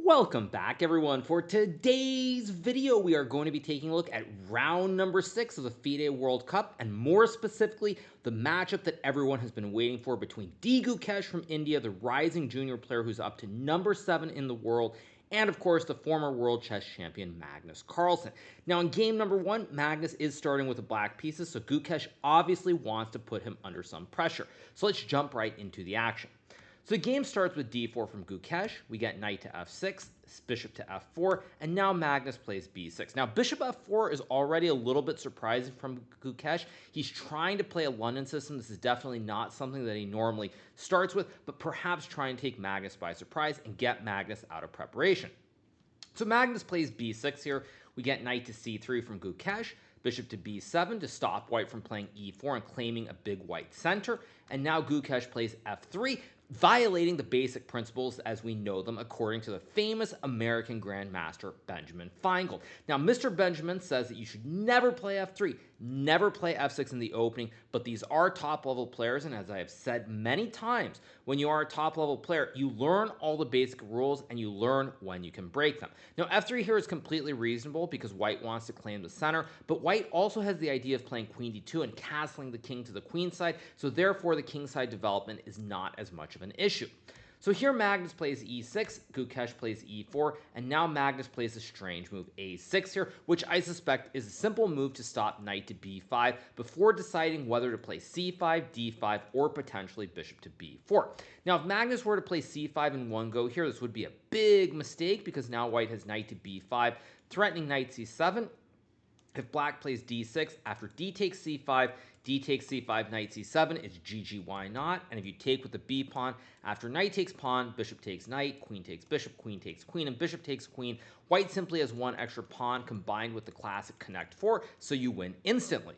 Welcome back, everyone. For today's video, we are going to be taking a look at round number 6 of the FIDE World Cup, and more specifically, the matchup that everyone has been waiting for between Gukesh from India, the rising junior player who's up to number 7 in the world, and of course, the former world chess champion Magnus Carlsen. Now, in game number 1, Magnus is starting with the black pieces, so Gukesh obviously wants to put him under some pressure. So let's jump right into the action. So the game starts with d4 from Gukesh. We get knight to f6, bishop to f4, and now Magnus plays b6. Now, bishop f4 is already a little bit surprising from Gukesh. He's trying to play a London system. This is definitely not something that he normally starts with, but perhaps trying to take Magnus by surprise and get Magnus out of preparation. So Magnus plays b6 here. We get knight to c3 from Gukesh, bishop to b7 to stop white from playing e4 and claiming a big white center. And now Gukesh plays f3, violating the basic principles as we know them according to the famous American Grandmaster Benjamin Feingold. Now, Mr. Benjamin says that you should never play f3, never play f6 in the opening, but these are top-level players, and as I have said many times, when you are a top-level player, you learn all the basic rules and you learn when you can break them. Now, f3 here is completely reasonable because white wants to claim the center, but white also has the idea of playing queen d2 and castling the king to the queen side, so therefore the king side development is not as much of an issue. So here Magnus plays e6, Gukesh plays e4, and now Magnus plays a strange move a6 here, which I suspect is a simple move to stop knight to b5 before deciding whether to play c5, d5, or potentially bishop to b4. Now, if Magnus were to play c5 in one go here, this would be a big mistake because now white has knight to b5, threatening knight c7. If black plays d6, after d takes c5, d takes c5, knight c7, it's GG, why not? And if you take with the b pawn, after knight takes pawn, bishop takes knight, queen takes bishop, queen takes queen, and bishop takes queen, white simply has one extra pawn combined with the classic connect 4, so you win instantly.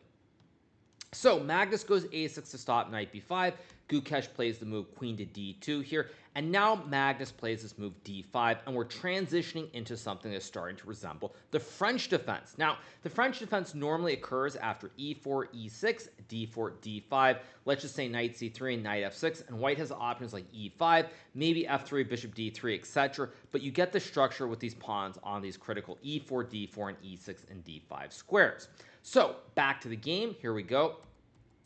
So Magnus goes a6 to stop knight b5, Gukesh plays the move queen to d2 here, and now Magnus plays this move d5, and we're transitioning into something that's starting to resemble the French defense. Now, the French defense normally occurs after e4, e6, d4, d5, let's just say knight c3 and knight f6, and white has options like e5, maybe f3, bishop d3, etc., but you get the structure with these pawns on these critical e4, d4, and e6 and d5 squares. So, back to the game, here we go.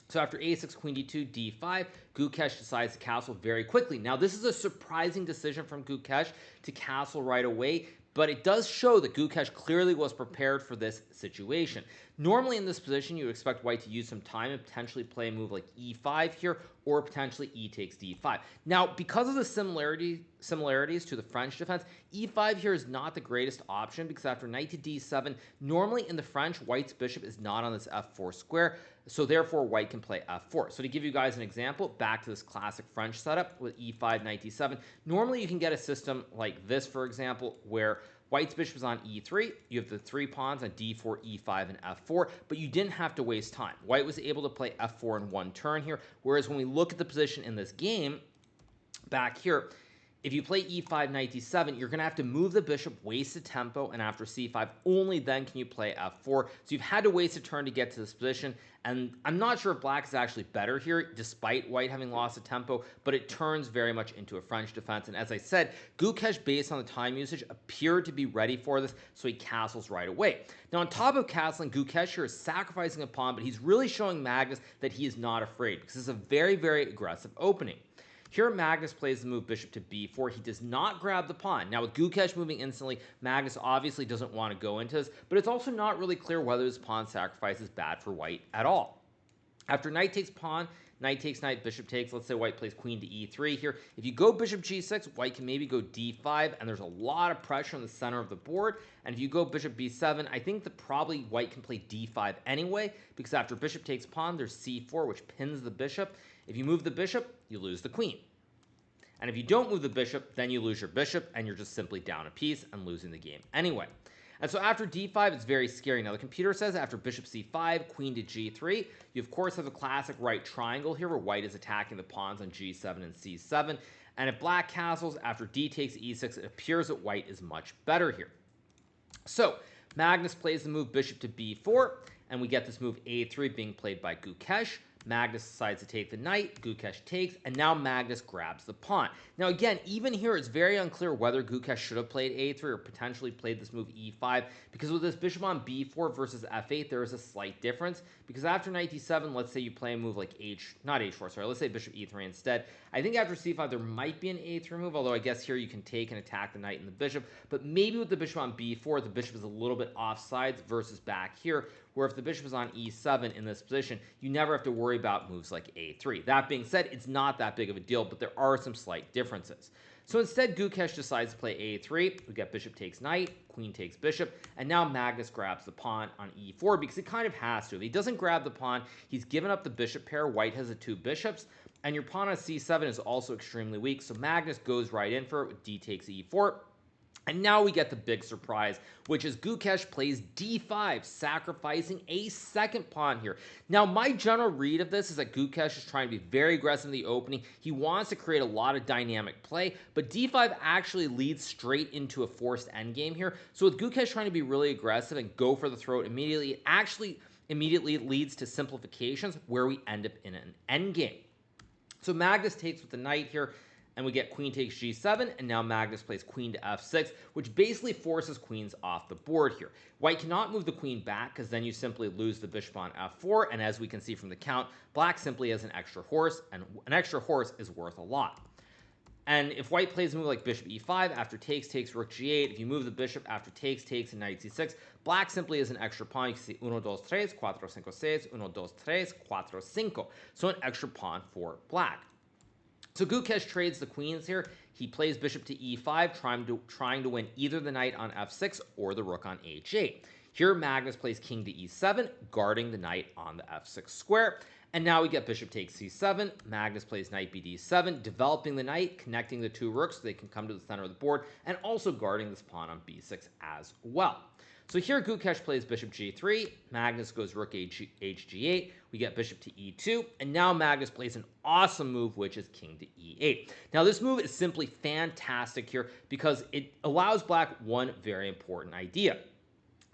So after a6, queen d2, d5, Gukesh decides to castle very quickly. Now, this is a surprising decision from Gukesh to castle right away, but it does show that Gukesh clearly was prepared for this situation. Normally in this position, you would expect white to use some time and potentially play a move like e5 here, or potentially e takes d5. Now, because of the similarities to the French defense, e5 here is not the greatest option because after knight to d7, normally in the French, white's bishop is not on this f4 square, so therefore white can play f4. So to give you guys an example, back to this classic French setup with e5, knight d7, normally you can get a system like this, for example, where white's bishop is on e3, you have the 3 pawns on d4, e5, and f4, but you didn't have to waste time. White was able to play f4 in one turn here, whereas when we look at the position in this game, back here, if you play e5, knight d7, you're going to have to move the bishop, waste the tempo, and after c5, only then can you play f4. So you've had to waste a turn to get to this position, and I'm not sure if black is actually better here, despite white having lost the tempo, but it turns very much into a French defense. And as I said, Gukesh, based on the time usage, appeared to be ready for this, so he castles right away. Now, on top of castling, Gukesh here is sacrificing a pawn, but he's really showing Magnus that he is not afraid, because it's a very, very aggressive opening. Here, Magnus plays the move bishop to b4. He does not grab the pawn. Now, with Gukesh moving instantly, Magnus obviously doesn't want to go into this, but it's also not really clear whether this pawn sacrifice is bad for white at all. After knight takes pawn, knight takes knight, bishop takes, let's say white plays queen to e3 here. If you go bishop g6, white can maybe go d5, and there's a lot of pressure on the center of the board. And if you go bishop b7, I think that probably white can play d5 anyway, because after bishop takes pawn, there's c4, which pins the bishop. If you move the bishop, you lose the queen. And if you don't move the bishop, then you lose your bishop, and you're just simply down a piece and losing the game anyway. And so after d5, it's very scary. Now, the computer says after bishop c5, queen to g3, you of course have a classic right triangle here where white is attacking the pawns on g7 and c7. And if black castles, after d takes e6, it appears that white is much better here. So Magnus plays the move bishop to b4, and we get this move a3 being played by Gukesh. Magnus decides to take the knight, Gukesh takes, and now Magnus grabs the pawn. Now again, even here it's very unclear whether Gukesh should have played a3 or potentially played this move e5, because with this bishop on b4 versus f8, there is a slight difference, because after knight d7, let's say you play a move like not h4, sorry, let's say bishop e3 instead. I think after c5 there might be an a3 move, although I guess here you can take and attack the knight and the bishop, but maybe with the bishop on b4, the bishop is a little bit offsides versus back here, where if the bishop is on e7 in this position, you never have to worry about moves like a3. That being said, it's not that big of a deal, but there are some slight differences. So instead, Gukesh decides to play a3. We get bishop takes knight, queen takes bishop, and now Magnus grabs the pawn on e4 because he kind of has to. If he doesn't grab the pawn, he's given up the bishop pair. White has the two bishops, and your pawn on c7 is also extremely weak, so Magnus goes right in for it with d takes e4. And now we get the big surprise, which is Gukesh plays d5, sacrificing a second pawn here. Now, my general read of this is that Gukesh is trying to be very aggressive in the opening. He wants to create a lot of dynamic play, but d5 actually leads straight into a forced endgame here. So with Gukesh trying to be really aggressive and go for the throat immediately, it actually immediately leads to simplifications where we end up in an endgame. So Magnus takes with the knight here, and we get queen takes g7, and now Magnus plays queen to f6, which basically forces queens off the board here. White cannot move the queen back, because then you simply lose the bishop on f4, and as we can see from the count, black simply has an extra horse, and an extra horse is worth a lot. And if white plays a move like bishop e5, after takes, rook g8, if you move the bishop after takes, and knight c6, black simply has an extra pawn. You can see 1, 2, 3, 4, 5, 6, 1, 2, 3, 4, 5. So an extra pawn for black. So Gukesh trades the queens here. He plays bishop to e5, trying to win either the knight on f6 or the rook on h8. Here, Magnus plays king to e7, guarding the knight on the f6 square. And now we get bishop takes c7. Magnus plays knight bd7, developing the knight, connecting the two rooks so they can come to the center of the board, and also guarding this pawn on b6 as well. So here Gukesh plays bishop g3, Magnus goes rook hg8, we get bishop to e2, and now Magnus plays an awesome move, which is king to e8. Now this move is simply fantastic here because it allows black one very important idea.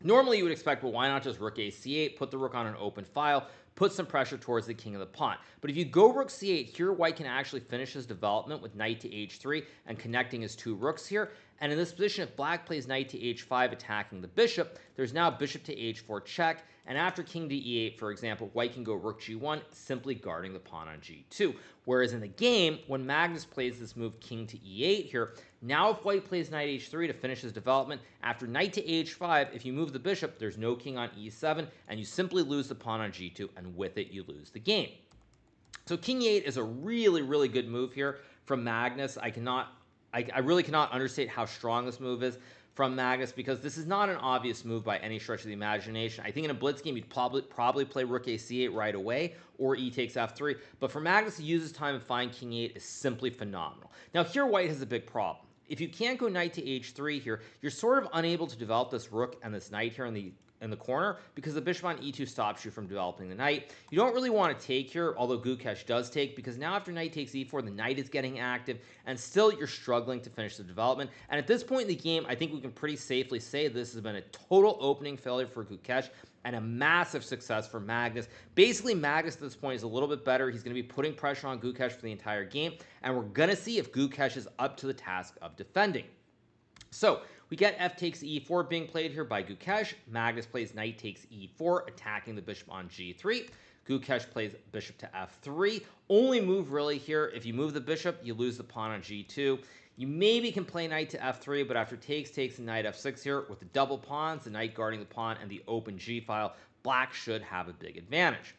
Normally you would expect, well, why not just rook a8, put the rook on an open file, put some pressure towards the king of the pawn. But if you go rook c8, here white can actually finish his development with knight to h3 and connecting his two rooks here. And in this position, if black plays knight to h5 attacking the bishop, there's now bishop to h4 check. And after king to e8, for example, white can go rook g1, simply guarding the pawn on g2. Whereas in the game, when Magnus plays this move king to e8 here, now if white plays knight h3 to finish his development, after knight to h5, if you move the bishop, there's no king on e7, and you simply lose the pawn on g2, and with it, you lose the game. So king e8 is a really, really good move here from Magnus. I really cannot understate how strong this move is from Magnus, because this is not an obvious move by any stretch of the imagination. I think in a blitz game, you'd probably play rook a8 right away, or e takes f3. But for Magnus to use his time and find king 8 is simply phenomenal. Now here, white has a big problem. If you can't go knight to h3 here, you're sort of unable to develop this rook and this knight here in the corner, because the bishop on e2 stops you from developing the knight. You don't really want to take here, although Gukesh does take, because now after knight takes e4, the knight is getting active, and still you're struggling to finish the development. And at this point in the game, I think we can pretty safely say this has been a total opening failure for Gukesh and a massive success for Magnus. Basically, Magnus at this point is a little bit better. He's going to be putting pressure on Gukesh for the entire game, and we're going to see if Gukesh is up to the task of defending. So we get f takes e4 being played here by Gukesh. Magnus plays knight takes e4, attacking the bishop on g3. Gukesh plays bishop to f3. Only move really here. If you move the bishop, you lose the pawn on g2. You maybe can play knight to f3, but after takes, and knight f6 here, with the double pawns, the knight guarding the pawn, and the open g-file, black should have a big advantage.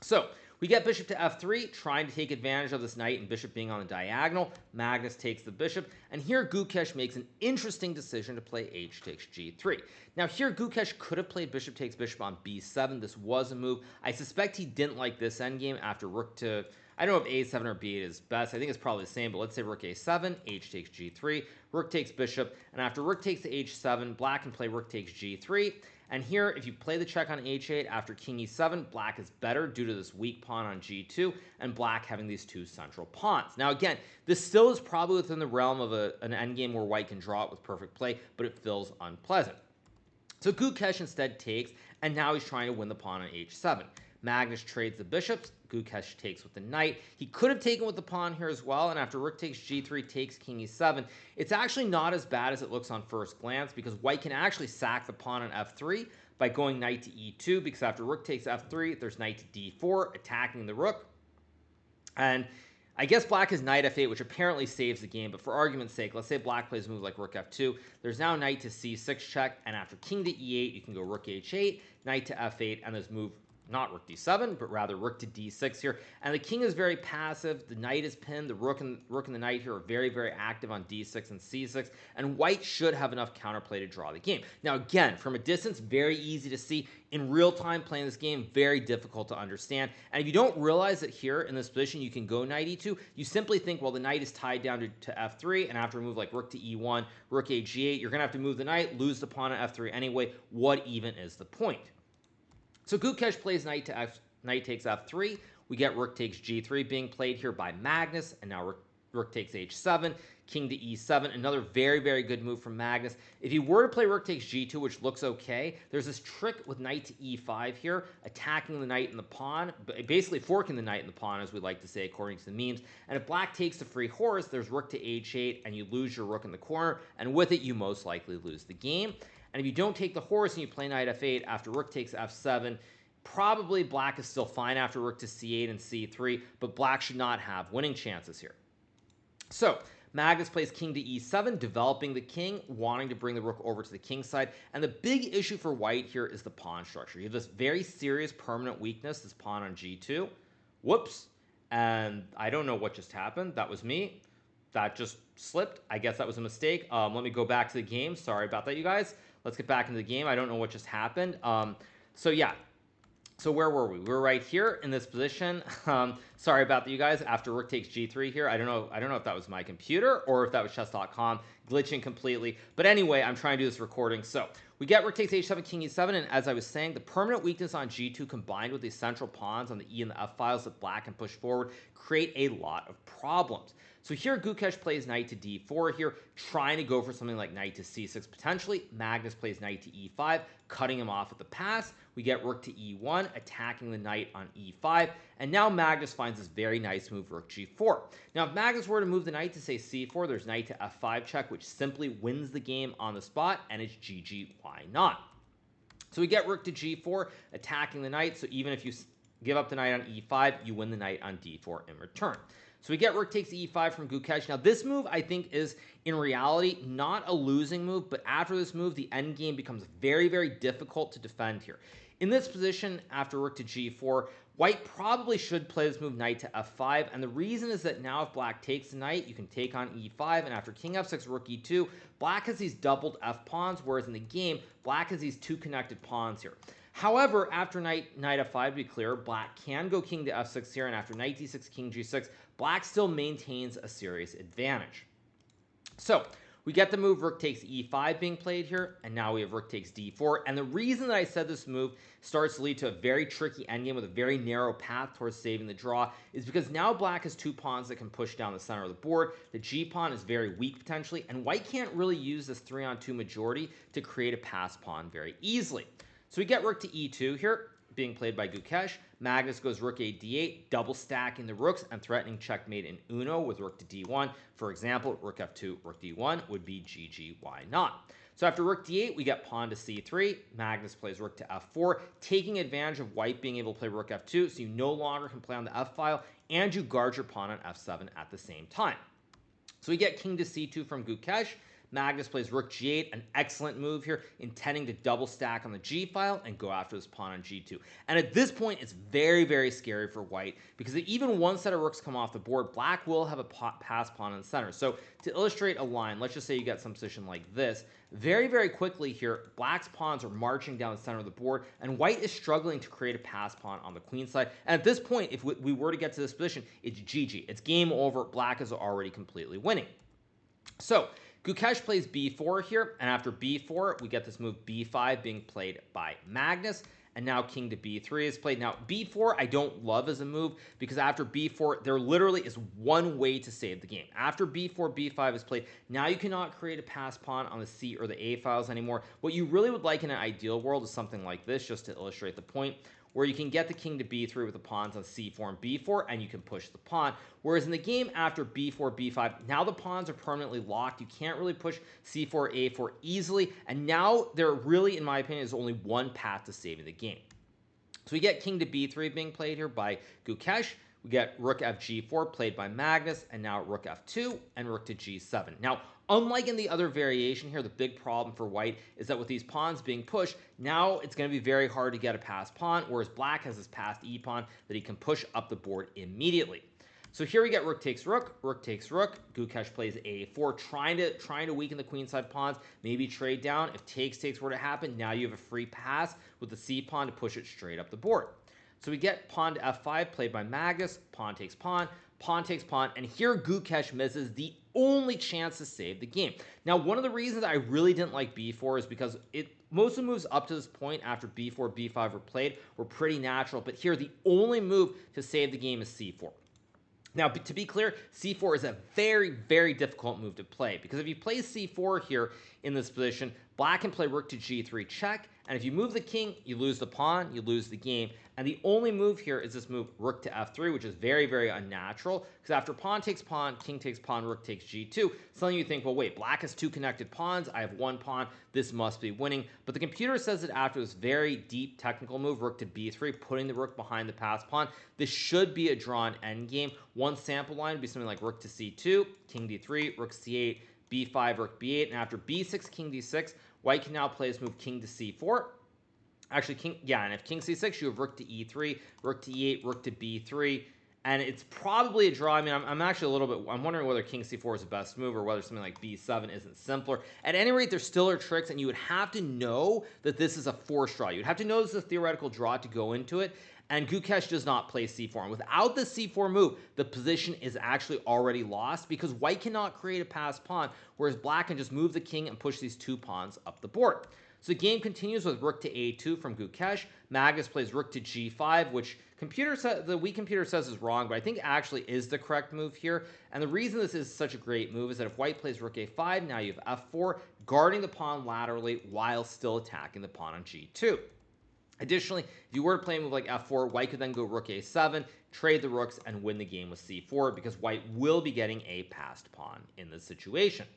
So we get bishop to f3, trying to take advantage of this knight and bishop being on the diagonal. Magnus takes the bishop, and here Gukesh makes an interesting decision to play h takes g3. Now here Gukesh could have played bishop takes bishop on b7. This was a move. I suspect he didn't like this endgame after rook to... I don't know if a7 or b8 is best. I think it's probably the same, but let's say rook a7, h takes g3, rook takes bishop, and after rook takes to h7, black can play rook takes g3. And here, if you play the check on h8 after king e7, black is better due to this weak pawn on g2, and black having these two central pawns. Now again, this still is probably within the realm of an endgame where white can draw it with perfect play, but it feels unpleasant. So Gukesh instead takes, and now he's trying to win the pawn on h7. Magnus trades the bishops. Gukesh takes with the knight. He could have taken with the pawn here as well, and after rook takes g3, takes king e7, it's actually not as bad as it looks on first glance, because white can actually sack the pawn on f3 by going knight to e2, because after rook takes f3, there's knight to d4, attacking the rook. And I guess black has knight f8, which apparently saves the game, but for argument's sake, let's say black plays a move like rook f2. There's now knight to c6 check, and after king to e8, you can go rook h8, knight to f8, and this move, not rook d7, but rather rook to d6 here. And the king is very passive. The knight is pinned. The rook and the knight here are very, very active on d6 and c6. And white should have enough counterplay to draw the game. Now, again, from a distance, very easy to see. In real time playing this game, very difficult to understand. And if you don't realize that here in this position you can go knight e2, you simply think, well, the knight is tied down to f3, and after a move like rook to e1, rook h8, you're going to have to move the knight, lose the pawn at f3 anyway. What even is the point? So Gukesh plays knight takes f3. We get rook takes g3 being played here by Magnus, and now rook takes h7, king to e7. Another very, very good move from Magnus. If he were to play rook takes g2, which looks okay, there's this trick with knight to e5 here, attacking the knight and the pawn, basically forking the knight and the pawn, as we like to say, according to the memes. And if black takes the free horse, there's rook to h8, and you lose your rook in the corner, and with it, you most likely lose the game. And if you don't take the horse and you play knight f8 after rook takes f7, probably black is still fine after rook to c8 and c3, but black should not have winning chances here. So Magnus plays king to e7, developing the king, wanting to bring the rook over to the king side. And the big issue for white here is the pawn structure. You have this very serious permanent weakness, this pawn on g2. Whoops. And I don't know what just happened. That was me. That just slipped. I guess that was a mistake. Let me go back to the game. Sorry about that, you guys. Let's get back into the game. I don't know what just happened. So yeah. So where were we? We were right here in this position. Sorry about that, you guys. After rook takes g3 here, I don't know if that was my computer or if that was chess.com glitching completely. But anyway, I'm trying to do this recording. So we get rook takes h7, king e7, and as I was saying, the permanent weakness on g2 combined with the central pawns on the e and the f files that black can push forward create a lot of problems. So here Gukesh plays knight to d4 here, trying to go for something like knight to c6 potentially. Magnus plays knight to e5, cutting him off at the pass. We get rook to e1, attacking the knight on e5. And now Magnus finds this very nice move, rook g4. Now, if Magnus were to move the knight to, say, c4, there's knight to f5 check, which simply wins the game on the spot, and it's GG, why not? So we get rook to g4, attacking the knight. So even if you give up the knight on e5, you win the knight on d4 in return. So we get rook takes e5 from Gukesh. Now, this move, I think, is, in reality, not a losing move, but after this move, the endgame becomes very, very difficult to defend here. In this position, after rook to g4, white probably should play this move knight to f5, and the reason is that now if black takes the knight, you can take on e5, and after king f6, rook e2, black has these doubled f-pawns, whereas in the game, black has these two connected pawns here. However, after knight f5, to be clear, black can go king to f6 here, and after knight d6, king g6, black still maintains a serious advantage. So we get the move rook takes e5 being played here, and now we have rook takes d4. And the reason that I said this move starts to lead to a very tricky endgame with a very narrow path towards saving the draw is because now black has two pawns that can push down the center of the board. The g-pawn is very weak potentially, and white can't really use this 3-on-2 majority to create a pass pawn very easily. So we get rook to e2 here, being played by Gukesh. Magnus goes rook a d8, double stacking the rooks and threatening checkmate in Uno with rook to d1. For example, rook f2, rook d1 would be GG, why not? So after rook d8, we get pawn to c3. Magnus plays rook to f4, taking advantage of white being able to play rook f2, so you no longer can play on the f-file, and you guard your pawn on f7 at the same time. So we get king to c2 from Gukesh. Magnus plays rook g8, an excellent move here, intending to double stack on the g-file and go after this pawn on g2. And at this point, it's very, very scary for white, because if even one set of rooks come off the board, black will have a pass pawn in the center. So to illustrate a line, let's just say you get some position like this. Very, very quickly here, black's pawns are marching down the center of the board, and white is struggling to create a pass pawn on the queen side. And at this point, if we were to get to this position, it's GG. It's game over. Black is already completely winning. So Gukesh plays b4 here, and after b4, we get this move b5 being played by Magnus, and now king to b3 is played. Now, b4 I don't love as a move, because after b4, there literally is one way to save the game. After b4, b5 is played, now you cannot create a pass pawn on the c or the a files anymore. What you really would like in an ideal world is something like this, just to illustrate the point, where you can get the king to b3 with the pawns on c4 and b4, and you can push the pawn. Whereas in the game after b4, b5, now the pawns are permanently locked. You can't really push c4, a4 easily, and now there really, in my opinion, is only one path to saving the game. So we get king to b3 being played here by Gukesh. We get rook fg4 played by Magnus, and now rook f2 and rook to g7. Now, unlike in the other variation here, the big problem for white is that with these pawns being pushed, now it's going to be very hard to get a passed pawn, whereas black has this passed e pawn that he can push up the board immediately. So here we get rook takes rook, rook takes rook. Gukesh plays a4, trying to weaken the queenside pawns, maybe trade down. If takes were to happen, now you have a free pass with the c pawn to push it straight up the board. So we get pawn to f5 played by Magnus, pawn takes pawn, pawn takes pawn, and here Gukesh misses the only chance to save the game. Now, one of the reasons I really didn't like b4 is because most of the moves up to this point after b4, b5 were played were pretty natural, but here the only move to save the game is c4. Now, to be clear, c4 is a very, very difficult move to play, because if you play c4 here in this position, black can play rook to g3 check, and if you move the king, you lose the pawn, you lose the game. And the only move here is this move rook to f3, which is very, very unnatural, because after pawn takes pawn, king takes pawn, rook takes g2, suddenly you think, well, wait, black has two connected pawns, I have one pawn, this must be winning. But the computer says that after this very deep technical move, rook to b3, putting the rook behind the passed pawn, this should be a drawn endgame. One sample line would be something like rook to c2, king d3, rook c8, b5, rook b8, and after b6, king d6, white can now play this move king to c4. Actually, and if king c6, you have rook to e3, rook to e8, rook to b3, and it's probably a draw. I mean, I'm actually I'm wondering whether king c4 is the best move or whether something like b7 isn't simpler. At any rate, there still are tricks, and you would have to know that this is a forced draw. You'd have to know this is a theoretical draw to go into it, and Gukesh does not play c4. And without the c4 move, the position is actually already lost because white cannot create a passed pawn, whereas black can just move the king and push these two pawns up the board. So the game continues with rook to a2 from Gukesh. Magnus plays rook to g5, which the weak computer says is wrong, but I think actually is the correct move here. And the reason this is such a great move is that if white plays rook a5, now you have f4, guarding the pawn laterally while still attacking the pawn on g2. Additionally, if you were to play a move like f4, white could then go rook a7, trade the rooks, and win the game with c4 because white will be getting a passed pawn in this situation.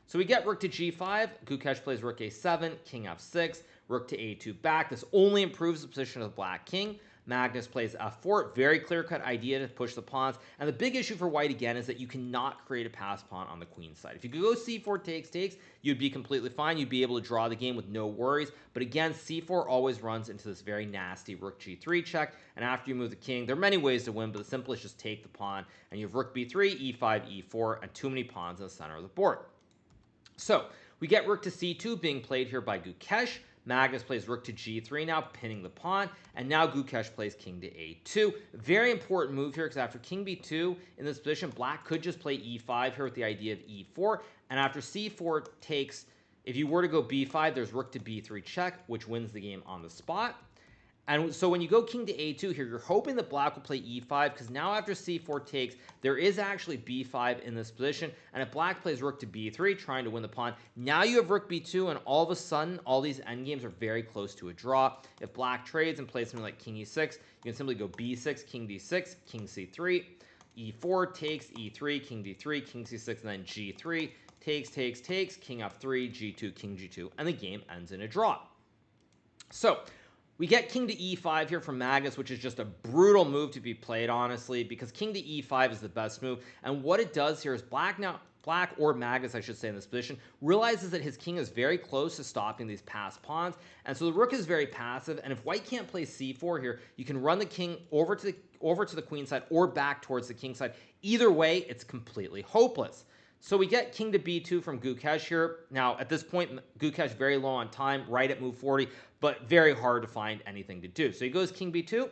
So we get rook to g5, Gukesh plays rook a7, king f6, rook to a2 back. This only improves the position of the black king. Magnus plays f4, very clear-cut idea to push the pawns. And the big issue for white, again, is that you cannot create a passed pawn on the queen side. If you could go c4 takes, you'd be completely fine. You'd be able to draw the game with no worries. But again, c4 always runs into this very nasty rook g3 check. And after you move the king, there are many ways to win, but the simplest is just take the pawn. And you have rook b3, e5, e4, and too many pawns in the center of the board. So we get rook to c2 being played here by Gukesh. Magnus plays rook to g3 now, pinning the pawn. And now Gukesh plays king to a2. Very important move here because after king b2 in this position, black could just play e5 here with the idea of e4. And after c4 takes, if you were to go b5, there's rook to b3 check, which wins the game on the spot. And so when you go king to a2 here, you're hoping that black will play e5 because now after c4 takes, there is actually b5 in this position. And if black plays rook to b3, trying to win the pawn, now you have rook b2, and all of a sudden, all these endgames are very close to a draw. If black trades and plays something like king e6, you can simply go b6, king d6, king c3, e4 takes, e3, king d3, king c6, and then g3, takes, king f3, g2, king g2, and the game ends in a draw. So we get king to e5 here from Magnus, which is just a brutal move to be played, honestly, because king to e5 is the best move. And what it does here is black or Magnus, I should say, in this position, realizes that his king is very close to stopping these passed pawns. And so the rook is very passive. And if white can't play c4 here, you can run the king over to the queen side or back towards the king side. Either way, it's completely hopeless. So we get king to b2 from Gukesh here. Now, at this point, Gukesh very low on time, right at move 40, but very hard to find anything to do. So he goes king b2.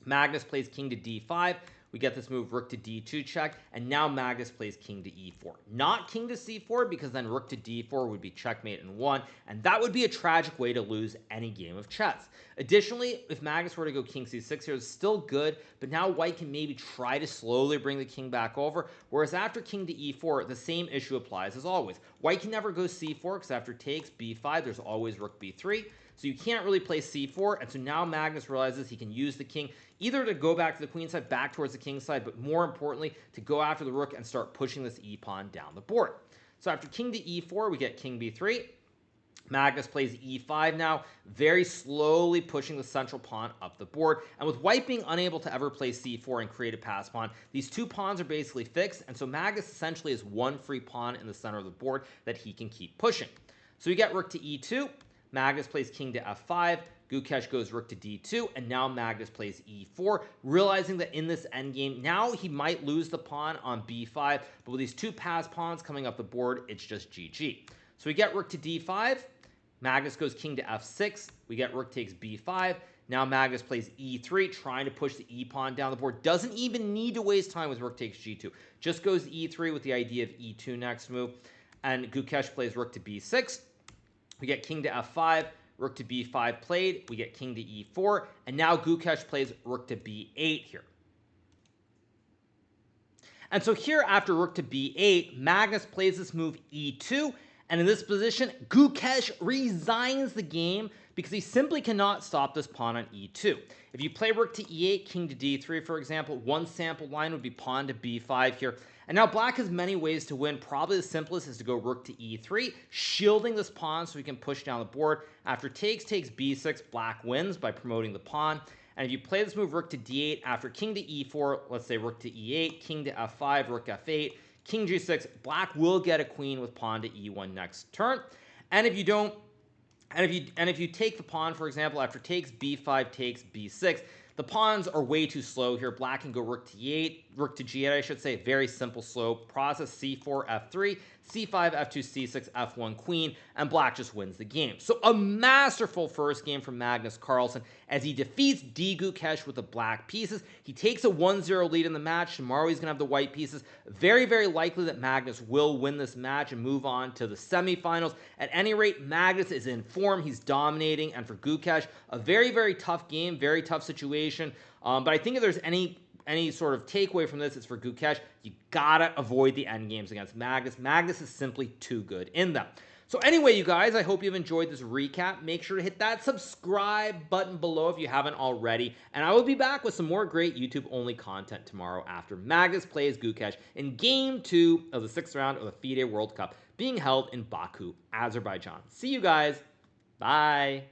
Magnus plays king to d5. We get this move rook to d2 check, and now Magnus plays king to e4. Not king to c4, because then rook to d4 would be checkmate in one, and that would be a tragic way to lose any game of chess. Additionally, if Magnus were to go king c6 here, it's still good, but now white can maybe try to slowly bring the king back over, whereas after king to e4, the same issue applies as always. White can never go c4, because after takes b5, there's always rook b3. so you can't really play c4, and so now Magnus realizes he can use the king either to go back to the queen side, back towards the king side, but more importantly, to go after the rook and start pushing this e-pawn down the board. So after king to e4, we get king b3. Magnus plays e5 now, very slowly pushing the central pawn up the board. And with white being unable to ever play c4 and create a pass pawn, these two pawns are basically fixed, and so Magnus essentially has one free pawn in the center of the board that he can keep pushing. So we get rook to e2, Magnus plays king to f5, Gukesh goes rook to d2, and now Magnus plays e4, realizing that in this endgame, now he might lose the pawn on b5, but with these two pass pawns coming up the board, it's just GG. So we get rook to d5, Magnus goes king to f6, we get rook takes b5, now Magnus plays e3, trying to push the e-pawn down the board, doesn't even need to waste time with rook takes g2, just goes e3 with the idea of e2 next move, and Gukesh plays rook to b6, we get king to f5, rook to b5 played, we get king to e4, and now Gukesh plays rook to b8 here. And so here, after rook to b8, Magnus plays this move e2, and in this position, Gukesh resigns the game because he simply cannot stop this pawn on e2. If you play rook to e8, king to d3, for example, one sample line would be pawn to b5 here. And now black has many ways to win. Probably the simplest is to go rook to e3, shielding this pawn so we can push down the board. After takes b6, black wins by promoting the pawn. And if you play this move rook to d8, after king to e4, let's say rook to e8, king to f5, rook f8, king g6, black will get a queen with pawn to e1 next turn. And if you don't, and if you take the pawn, for example, after takes b5, takes b6, the pawns are way too slow here. Black can go rook to e8, rook to g8, I should say. Very simple, slow process. c4, f3, c5, f2, c6, f1, queen, and black just wins the game. So a masterful first game from Magnus Carlsen as he defeats Gukesh with the black pieces. He takes a 1-0 lead in the match. Tomorrow he's going to have the white pieces. Very, very likely that Magnus will win this match and move on to the semifinals. At any rate, Magnus is in form. He's dominating. And for Gukesh, a very, very tough game, very tough situation. But I think if there's any sort of takeaway from this, it's for Gukesh. You gotta avoid the end games against Magnus. Magnus is simply too good in them. So anyway, you guys, I hope you've enjoyed this recap. Make sure to hit that subscribe button below if you haven't already. And I will be back with some more great YouTube-only content tomorrow after Magnus plays Gukesh in Game 2 of the 6th round of the FIDE World Cup being held in Baku, Azerbaijan. See you guys. Bye.